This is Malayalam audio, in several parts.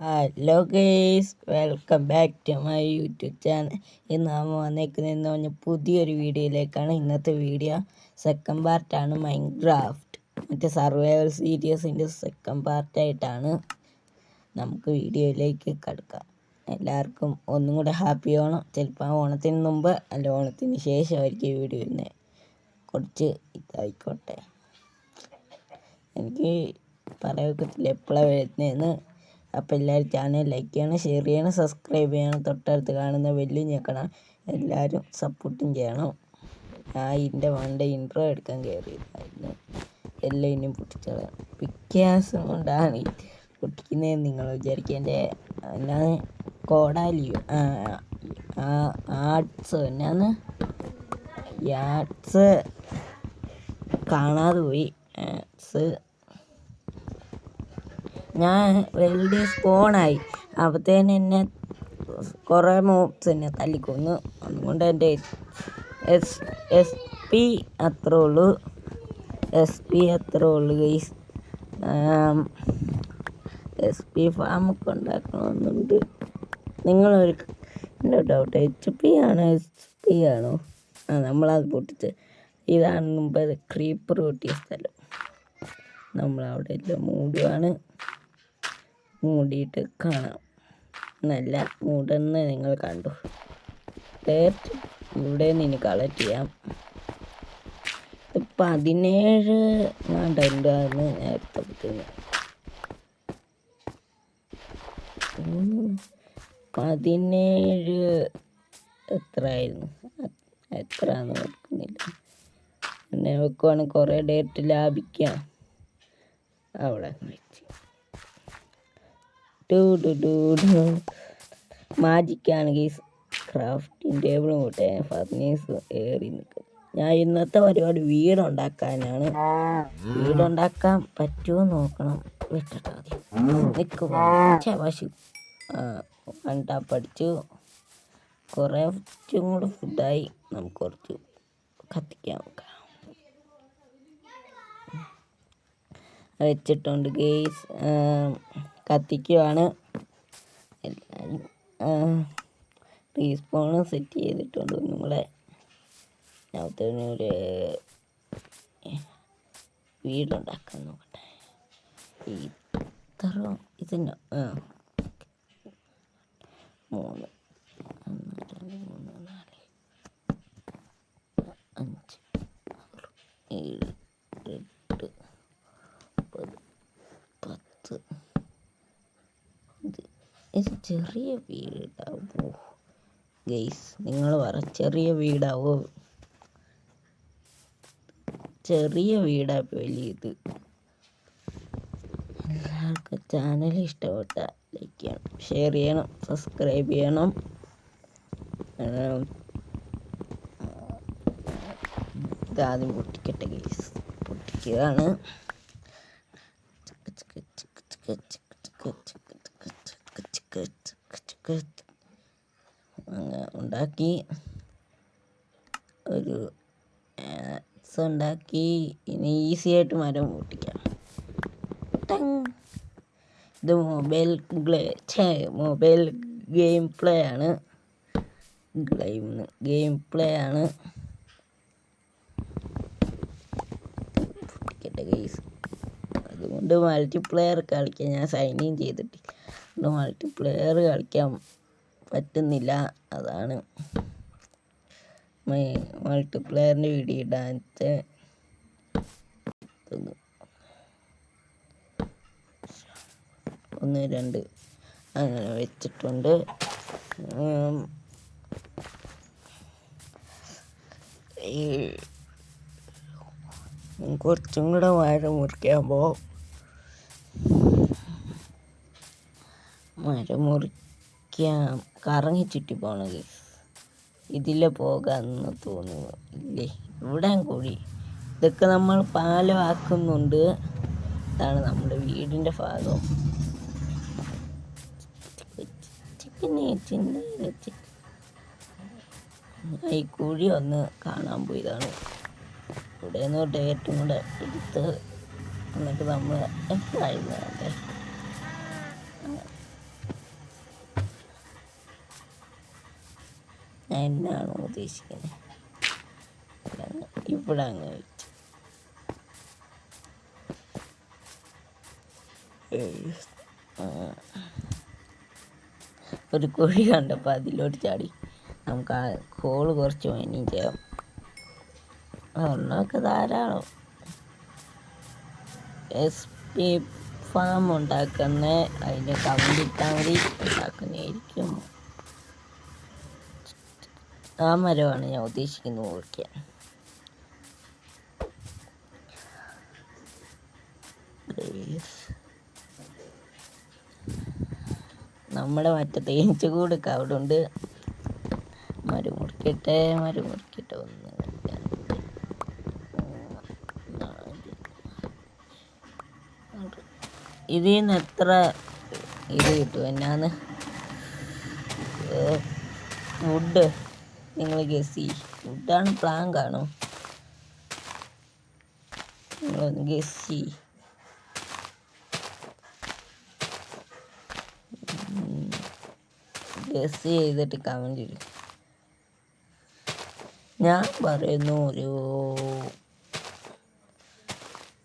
Hello guys, welcome back to my YouTube channel. ഇന്ന് നാം വന്നേക്കുന്നതെന്ന് പറഞ്ഞ പുതിയൊരു വീഡിയോയിലേക്കാണ്. ഇന്നത്തെ വീഡിയോ സെക്കൻഡ് പാർട്ടാണ്. മൈൻക്രാഫ്റ്റ് മറ്റേ സർവൈവൽ സീരീസിൻ്റെ സെക്കൻഡ് പാർട്ടായിട്ടാണ്. നമുക്ക് വീഡിയോയിലേക്ക് കിടക്കാം. എല്ലാവർക്കും ഒന്നും കൂടെ ഹാപ്പി ഓണം. ചിലപ്പോൾ ഓണത്തിന് മുമ്പ് അല്ല ഓണത്തിന് ശേഷമായിരിക്കും ഈ വീഡിയോ വരുന്നത്. കുറച്ച് ഇതായിക്കോട്ടെ, എനിക്ക് പറയാൻ എപ്പോഴാണ് വരുന്നതെന്ന്. അപ്പോൾ എല്ലാവരും ചാനൽ ലൈക്ക് ചെയ്യണം, ഷെയർ ചെയ്യണം, സബ്സ്ക്രൈബ് ചെയ്യണം, തൊട്ടടുത്ത് കാണുന്ന ബെല്ല് ഞെക്കണം. എല്ലാവരും സപ്പോർട്ടും ചെയ്യണം. ഞാൻ ഇതിൻ്റെ ഇൻട്രോ എടുക്കാൻ കയറിയതായിരുന്നു. എല്ലാം ഇനിയും പൊട്ടിച്ചതാണ്. പിക്കാസ് കൊണ്ടാണ് പൊട്ടിക്കുന്നതെന്ന് നിങ്ങൾ വിചാരിക്കുക. എൻ്റെ എന്നാണ് കോടാലിയോ ആർട്സ് എന്നാന്ന് ആർട്സ് കാണാതെ പോയി. ആർട്സ് ഞാൻ വെൽഡി സ്പോണായി അപ്പോഴത്തേന് എന്നെ കുറേ മോബ്സ് എന്നെ തല്ലിക്കൊന്നു. അതുകൊണ്ട് എൻ്റെ എസ് പി അത്രേ ഉള്ളൂ ഗൈസ്. എസ് പി ഫാമൊക്കെ ഉണ്ടാക്കണമെന്നുണ്ട്. നിങ്ങളൊരു എൻ്റെ ഡൗട്ട്, HP ആണോ SP ആണോ? നമ്മളത് പൊട്ടിച്ച് ഇതാണ് മുമ്പ് ക്രീപ്പർ പൊട്ടിയ സ്ഥലം. നമ്മളവിടെ എല്ലാം മൂടുകയാണ്. മൂടിയിട്ട് കാണാം. നല്ല മൂടുന്ന നിങ്ങൾ കണ്ടു. ഇവിടെ നിന്ന് ഇനി കളക്ട് ചെയ്യാം. 17 ഉണ്ടായിരുന്നു നേരത്തെ. 17 എത്രയായിരുന്നു? എത്രയാണെന്ന് ഓർക്കുന്നില്ല. പിന്നെ വെക്കുവാണെങ്കിൽ കുറേ ഡേറ്റ് ലാഭിക്കാം. അവിടെ വെച്ച് മാജിക്കാണ് ഗീസ്. ക്രാഫ്റ്റിംഗ് ടേബിളും കൂട്ടെ ഫർണീസ് ഏറി നിൽക്കും. ഞാൻ ഇന്നത്തെ പരിപാടി വീടുണ്ടാക്കാനാണ്. വീടുണ്ടാക്കാൻ പറ്റുമോ നോക്കണം. വിട്ടിട്ടാ മതി. നിൽക്കും പശു കണ്ടാ പഠിച്ചു. കുറച്ചും കൂടെ ഫുഡായി. നമുക്ക് കുറച്ച് കത്തിക്കാൻ നോക്കാം. വെച്ചിട്ടുണ്ട് ഗേസ്. കത്തിക്കുവാണ്. എല്ലാവരും റീസ്പോണ് സെറ്റ് ചെയ്തിട്ടുണ്ട്. ഒന്നും കൂടെ ഒരു വീടുണ്ടാക്കാൻ നോക്കട്ടെ. ഇതിന് 3 1 2 3 4 5 6 7 8 10. ഇത് ചെറിയ വീടാവോ ഗെയ്സ്? നിങ്ങൾ പറ, ചെറിയ വീടാവോ? ചെറിയ വീടാ വലിയത്. എല്ലാവർക്കും ചാനൽ ഇഷ്ടപ്പെട്ട ലൈക്ക് ചെയ്യണം, ഷെയർ ചെയ്യണം, സബ്സ്ക്രൈബ് ചെയ്യണം. ഇതാദ്യം പൊട്ടിക്കട്ടെ ഗെയ്സ്. പൊട്ടിക്കുകയാണ്. ഉണ്ടാക്കി ഒരു ഉണ്ടാക്കി. ഇനി ഈസി ആയിട്ട് മരം പൊട്ടിക്കാം. ഇത് മൊബൈൽ ഗെയിം പ്ലേ ആണ്. പൊട്ടിക്കട്ടെ ഗെയ്സ്. അതുകൊണ്ട് മൾട്ടിപ്ലെയർ കളിക്കാൻ ഞാൻ സൈൻ ഇൻ ചെയ്തിട്ടില്ല. മൾട്ടിപ്ലെയർ കളിക്കാൻ പറ്റുന്നില്ല. അതാണ് മൾട്ടിപ്ലെയറിൻ്റെ വീഡിയോ ഇടാൻ 1 2 അങ്ങനെ വെച്ചിട്ടുണ്ട്. കുറച്ചും കൂടെ മരം മുറിക്കാം. കറങ്ങി ചുറ്റി പോകണത് ഇതിലെ പോകാമെന്ന് തോന്നുന്നു. ഇല്ലേ, ഇവിടെ കുഴി. ഇതൊക്കെ നമ്മൾ പാലമാക്കുന്നുണ്ട്. ഇതാണ് നമ്മുടെ വീടിൻ്റെ ഭാഗം. ഈ കുഴി ഒന്ന് കാണാൻ പോയതാണ്. ഇവിടെ നിന്ന് ഡേറ്റും കൂടെ എടുത്ത് എന്നിട്ട് നമ്മൾ എപ്പോഴായിരുന്നു എന്നാണോ ഉദ്ദേശിക്കുന്നത് ഇവിടെ അങ്ങ് വെച്ചു. ഒരു കുഴി കണ്ടപ്പോൾ അതിലോട്ട് ചാടി. നമുക്ക് ആ കോള് കുറച്ച് മൈനിങ് ചെയ്യാം. ഒരെണ്ണമൊക്കെ ധാരാളം. SP ഫാം ഉണ്ടാക്കുന്ന അതിൻ്റെ കമ്പിട്ടാൽ മതി, ഉണ്ടാക്കുന്നതായിരിക്കും. ആ മരമാണ് ഞാൻ ഉദ്ദേശിക്കുന്നത് മുറിക്കാൻ. നമ്മുടെ മറ്റേ തേനീച്ചക്കൂടൊക്കെ അവിടെ ഉണ്ട്. മരം മുറിക്കട്ടെ ഒന്ന് ഇതിൽ നിന്ന് എത്ര ഇത് കിട്ടും? എന്നാന്ന് വുഡ് നിങ്ങൾ ഗസ് ചെയ്യും. വുഡാണ് പ്ലാങ്ക് ആണോ? നിങ്ങളൊന്ന് ഗസ് ചെയ്യും. ഗസ് ചെയ്തിട്ട് കമൻറ്റ് ചെയ്യും. ഞാൻ പറയുന്നു ഒരു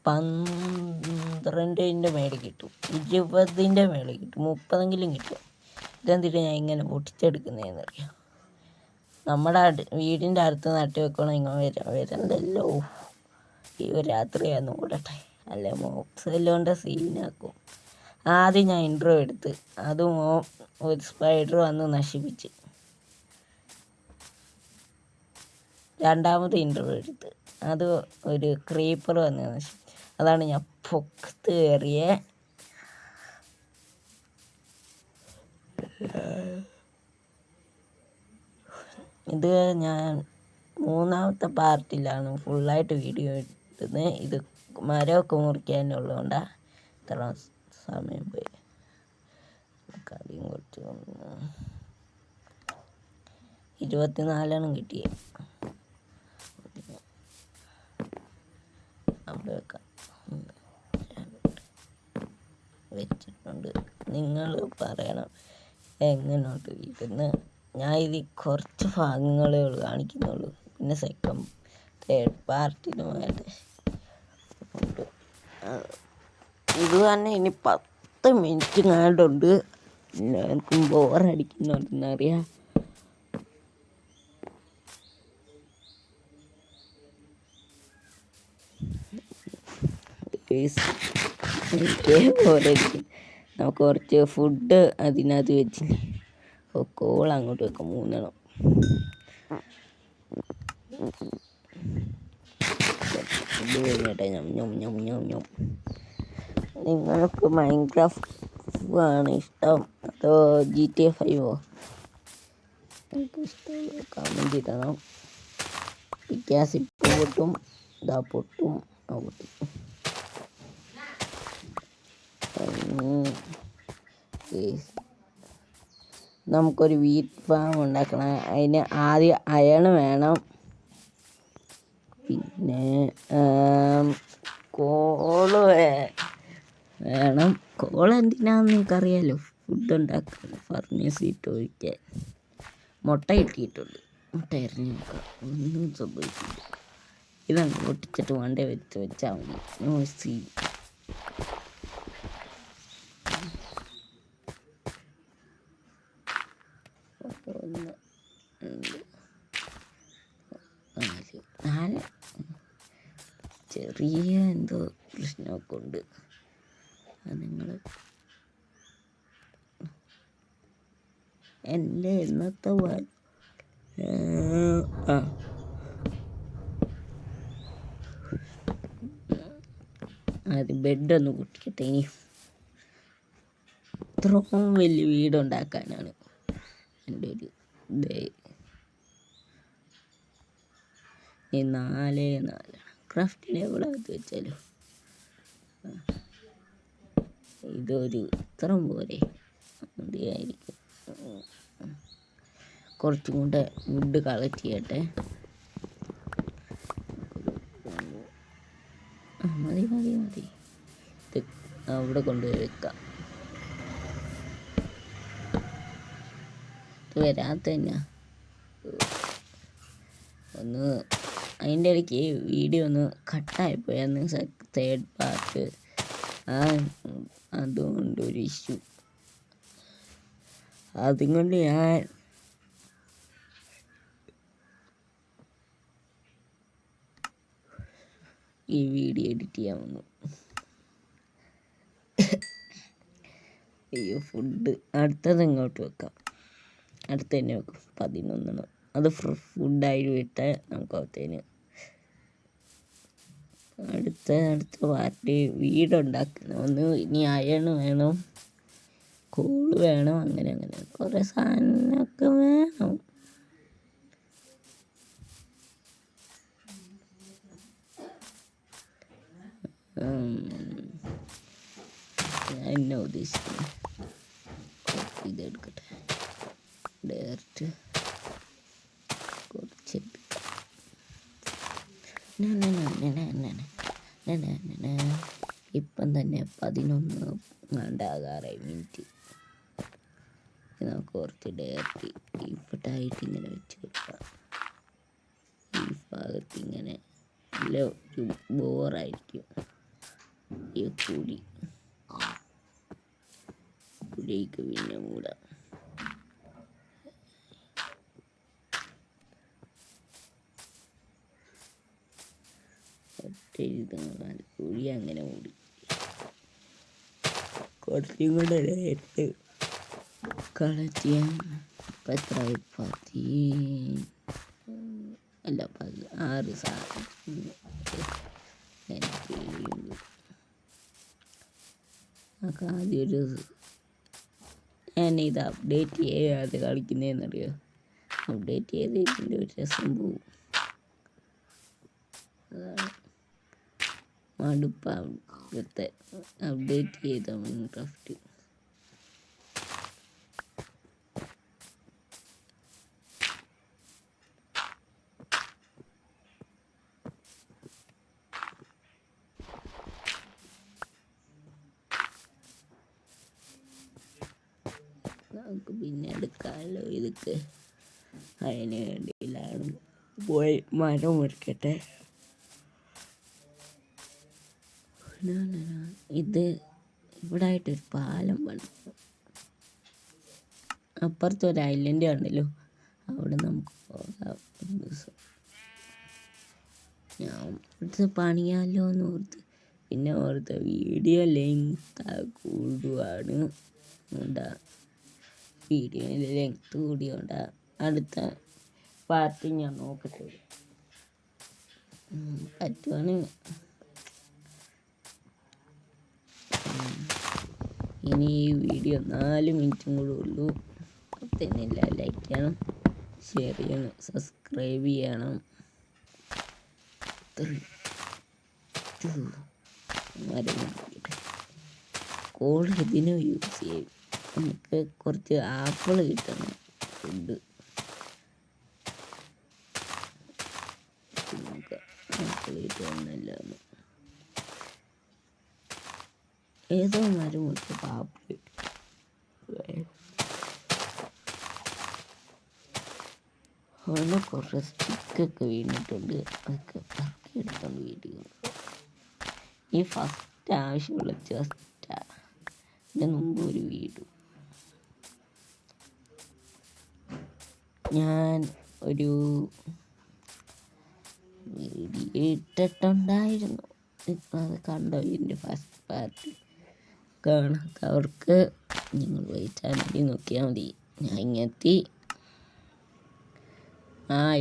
12ൻ്റെ മേളിൽ കിട്ടും, 20ൻ്റെ മേളിൽ കിട്ടും, 30 കിട്ടും. ഇതെന്തിട്ട് ഞാൻ ഇങ്ങനെ പൊട്ടിച്ചെടുക്കുന്നതെന്നറിയാം. നമ്മുടെ വീടിൻ്റെ അടുത്ത് നട്ട് വെക്കണം. ഇങ്ങനെ വരണ്ടല്ലോ. ഈ ഒരു രാത്രിയാന്ന് ഓടട്ടെ, അല്ലെ മോക്സെല്ലോൻ്റെ സീനാക്കും. ആദ്യം ഞാൻ ഇൻട്രോ എടുത്ത് അതും ഒരു സ്പൈഡർ വന്ന് നശിപ്പിച്ച്. രണ്ടാമത് ഇൻട്രോ എടുത്ത് അത് ഒരു ക്രീപ്പർ വന്ന് നശിപ്പിച്ചു. അതാണ് ഞാൻ പൊക്കത്ത് കയറിയ. ഇത് ഞാൻ 3ാമത്തെ പാർട്ടിലാണ് ഫുള്ളായിട്ട് വീഡിയോ എടുത്തത്. ഇത് മരമൊക്കെ മുറിക്കാനുള്ളതുകൊണ്ടാണ് ഇത്ര സമയം പോയി. നമുക്കധികം കുറച്ച് 24 കിട്ടിയേ. അവിടെ വെക്കാം, വെച്ചിട്ടുണ്ട്. നിങ്ങൾ പറയണം എങ്ങനെയോട്ട് വീട്ടിന്ന്. ഞാൻ ഇതിൽ കുറച്ച് ഭാഗങ്ങളേ ഉള്ളൂ കാണിക്കുന്നുള്ളൂ. പിന്നെ തേർഡ് പാർട്ടിന് വേണ്ട ഇത് തന്നെ. ഇനി 10 മിനിറ്റ് കണ്ടുണ്ട്. പിന്നെ എനിക്കും ബോറടിക്കുന്നുണ്ടെന്നറിയാം. ബോറടിക്കും. നമുക്ക് കുറച്ച് ഫുഡ് അതിനകത്ത് വെച്ചില്ലേ. കോൾ അങ്ങോട്ട് വെക്കാം 3 ഫുഡ് കഴിഞ്ഞിട്ടെ. നിങ്ങൾക്ക് മൈൻക്രാഫ്റ്റ് ആണ് ഇഷ്ടം അതോ GTA 5? നിങ്ങൾക്ക് ഇഷ്ടമുള്ള കമൻറ്റ് ഇടണം. ഗ്യാസ് ഇപ്പോൾ പൊട്ടും, ഇതാ പൊട്ടും, പൊട്ടും. നമുക്കൊരു വീറ്റ് ഫാം ഉണ്ടാക്കണം. അതിന് ആദ്യം അയൺ വേണം. പിന്നെ കോള് വേണം. കോൾ എന്തിനാന്ന് നിങ്ങൾക്കറിയാലോ, ഫുഡ് ഉണ്ടാക്കാൻ, ഫർണീസ് ഇട്ട് ഒഴിക്കാൻ. മുട്ട കിട്ടിയിട്ടുണ്ട്. മുട്ട എറിഞ്ഞ് നോക്കാം, ഒന്നും സംഭവിക്കില്ല. ഇതങ്ങ് പൊട്ടിച്ചിട്ട് വണ്ടേ വെച്ചാൽ മതി. നോസി നാല് ചെറിയ എന്തോ പ്രശ്നമൊക്കെ ഉണ്ട്. നിങ്ങൾ എൻ്റെ ഇന്നത്തെ ആദ്യം ബെഡൊന്ന് പൊട്ടിക്കട്ടെ. ഇനി ഇത്രയും വലിയ വീടുണ്ടാക്കാനാണ് എൻ്റെ ഒരു ഇതേ. ഈ 4 ക്രാഫ്റ്റിനെ എവിടെ അകത്ത് വെച്ചാലോ. ഇതൊരു ഇത്രയും പോലെ മതിയായിരിക്കും. കുറച്ചും കൂടെ വുഡ് കളക്ട് ചെയ്യട്ടെ. മതി ഇത് അവിടെ കൊണ്ടുപോയി വെക്കാം. ഇത് വരാത്ത തന്നെ ഒന്ന് അതിൻ്റെ ഇടയ്ക്ക് വീഡിയോ ഒന്ന് കട്ടായിപ്പോയായിരുന്നു തേർഡ് പാർട്ട്. അതുകൊണ്ടൊരു ഇഷ്യൂ. അതുകൊണ്ട് ഞാൻ ഈ വീഡിയോ എഡിറ്റ് ചെയ്യാൻ വന്നു. അയ്യോ, ഫുഡ് അടുത്തത് ഇങ്ങോട്ട് വെക്കാം. അടുത്ത് തന്നെ വെക്കും. 11 അത് ഫുഡായിട്ട് വിട്ട് നമുക്ക് അകത്തേന് അടുത്ത പാർട്ടി വീടുണ്ടാക്കുന്ന ഒന്ന്. ഇനി അയൺ വേണം, കോള് വേണം, അങ്ങനെ കുറേ സാധനമൊക്കെ വേണം. ഞാൻ എന്നെ ഉദ്ദേശിക്കുന്നു ഇതെടുക്കട്ടെ. ഡയറക്റ്റ് കുറച്ച് ഇപ്പം തന്നെ 11:06 നമുക്ക് കുറച്ച് ഡയറക്റ്റ് ഇപ്പോട്ടായിട്ട് ഇങ്ങനെ വെച്ച് കൊടുക്കാം. ഈ ഭാഗത്ത് ഇങ്ങനെ നല്ല ഒരു ബോറായിരിക്കും. ഈ കുടിക്ക് പിന്നെ മൂടാം. കുഴി അങ്ങനെ മൂടി കുറച്ചും കൂടെ നേരത്തെ കളക്ട് ചെയ്യാൻ. ഇപ്പം എത്രയായി? 6 സാധനം നമുക്ക് ആദ്യമൊരു ഞാനിത് അപ്ഡേറ്റ് ചെയ്യാതെ കളിക്കുന്നതെന്നറിയോ? അപ്ഡേറ്റ് ചെയ്ത് ഇതിൻ്റെ ഒരു രസം പോവും. അതാണ് മടുപ്പാവത്തെ അപ്ഡേറ്റ് ചെയ്ത മൈൻക്രാഫ്റ്റ്. നമുക്ക് പിന്നെ എടുക്കാമല്ലോ ഇതൊക്കെ. അതിന് വേണ്ടിയിലാണ് പോയി മരം മുറിക്കട്ടെ. ഇത് ഇവിടെ ആയിട്ടൊരു പാലം പണിതു. അപ്പുറത്തൊരു ഐലൻഡ് കണ്ടല്ലോ, അവിടെ നമുക്ക് പോകാം ഒരു ദിവസം. ഞാൻ ഇവിടുത്തെ പണിയാലോ എന്ന് ഓർത്ത്, പിന്നെ ഓർത്ത് വീഡിയോ ലെങ്ത് കൂടുകയാണ്. വീഡിയോയിൽ ലെങ്ത് കൂടിയോണ്ടാ. അടുത്ത പാർട്ടി ഞാൻ നോക്കട്ടെ പറ്റുവാണെങ്കിൽ. ഇനി ഈ വീഡിയോ 4 മിനിറ്റും കൂടെ ഉള്ളൂ. അപ്പത്തന്നെ എല്ലാം ലൈക്ക് ചെയ്യണം, ഷെയർ ചെയ്യണം, സബ്സ്ക്രൈബ് ചെയ്യണം. കോൾ ഇതിന് യൂസ് ചെയ്യും. നമുക്ക് കുറച്ച് ആപ്പിൾ കിട്ടണം ഫുഡ്. നമുക്ക് ആപ്പിൾ കിട്ടുമെന്നല്ല, ഏതോ മരം കൊടുത്തപ്പോൾ ആപ്പിൾ കിട്ടും. അവിടെ കുറേ സ്റ്റിക്കൊക്കെ വീണിട്ടുണ്ട്, അതൊക്കെ പറക്കി എടുത്തോണ്ട് വീട്ടിൽ കൊണ്ടുപോകും. ഈ ഫസ്റ്റ് ആവശ്യമുള്ള ചെസ്റ്റാണ്. ഇതിന് മുമ്പ് ഒരു വീട് ഞാൻ ഒരു വീഡിയോ ഇട്ടിട്ടുണ്ടായിരുന്നു. ഇപ്പം അത് കണ്ടോ? ഇതിൻ്റെ ഫസ്റ്റ് പാർട്ട് കാണാത്തവർക്ക് നിങ്ങൾ പോയി ചാനലിൽ നോക്കിയാൽ മതി. ഞാൻ ഇങ്ങെത്തി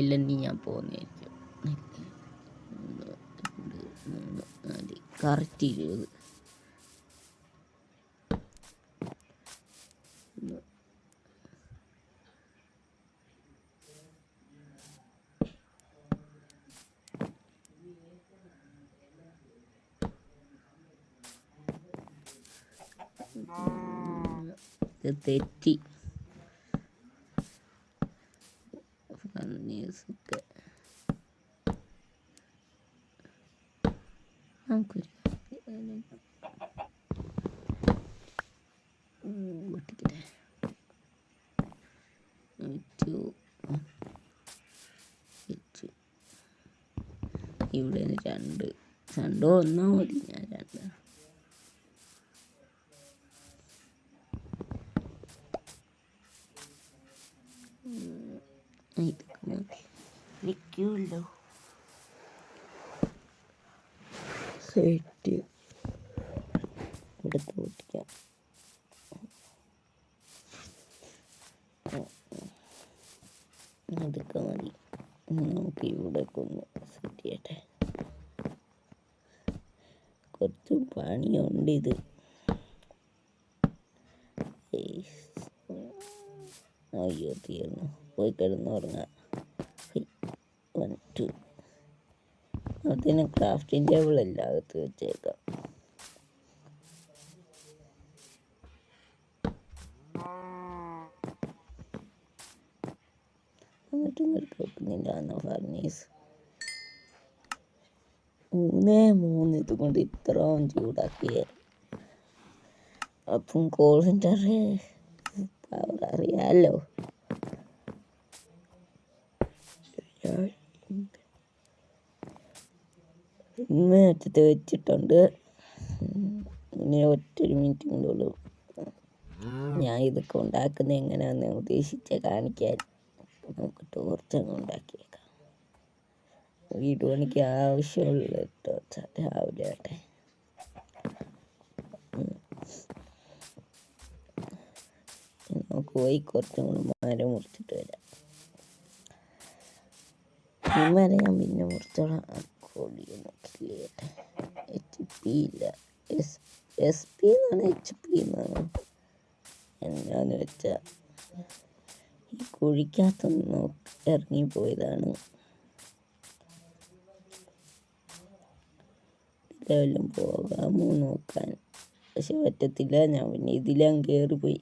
ഇല്ലെങ്കിൽ ഞാൻ പോകുന്നതായിരിക്കും. 1, 2, 3, 4 കറക്റ്റ് 20. ഇത് തെറ്റി ന്യൂസൊക്കെ നമുക്കൊരു പൊട്ടിക്കട്ടെ. വെച്ചു. ഇവിടെ രണ്ടോ ഒന്നോ മതി. ഞാൻ രണ്ട് നിൽക്കുമല്ലോ സെറ്റ് എടുത്ത് പൊട്ടിക്കാം. അതൊക്കെ മതി. നമുക്ക് ഇവിടെ ഒന്ന് സെറ്റ് ചെയ്യട്ടെ. കുറച്ച് പണിയുണ്ട് ഇത്. അയ്യോ തീർന്നു. പോയി കിടന്നുറങ്ങാം. 1 2 അതിന് ക്രാഫ്റ്റിംഗ് ടേബിൾ എല്ലായിടത്ത് വെച്ചേക്കാം. എന്നിട്ടും വെക്കുന്നില്ല എന്നോ ഫർണീസ് 3 ഇതുകൊണ്ട് ഇത്രയും ചൂടാക്കിയേ. അപ്പം കോളിൻ്റെ പവർ അറിയാമല്ലോ. അറ്റത്ത് വെച്ചിട്ടുണ്ട്. ഇനി ഒറ്റൊരു മിനിറ്റ് കൊണ്ടുള്ളൂ. ഞാൻ ഇതൊക്കെ ഉണ്ടാക്കുന്നത് എങ്ങനെയാണെന്ന് ഉദ്ദേശിച്ച് കാണിക്കാൻ. നമുക്ക് ടോർച്ചങ്ങ് ഉണ്ടാക്കിയേക്കാം. വീട് പണിക്ക് ആവശ്യമുള്ള ടോർച്ച രാവിലെ ആട്ടെ. നമുക്ക് പോയി കുറച്ചും കൂടി മരം മുറിച്ചിട്ട് വരാം. ഈ മരം ഞാൻ പിന്നെ മുറിച്ചോളാം. കൊടിയൊന്നും കിളിയട്ടെ. HP ഇല്ല, SP എന്നാണ്, HP എന്നാണ്. എന്നാന്ന് വെച്ചാൽ ഈ കുഴിക്കകത്തൊന്ന് ഇറങ്ങിപ്പോയതാണ്. ഇതിലെല്ലാം പോകാമോ നോക്കാൻ, പക്ഷെ പറ്റത്തില്ല. ഞാൻ പിന്നെ ഇതിലും കയറിപ്പോയി.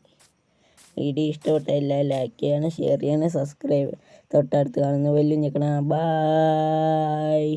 വീഡിയോ ഇഷ്ടപ്പെട്ട എല്ലാം ലൈക്ക് ചെയ്യണം, ഷെയർ ചെയ്യണം, സബ്സ്ക്രൈബ് തൊട്ടടുത്ത് കാണുന്ന ബെല്ലും ഞെക്കണം. ബായ്.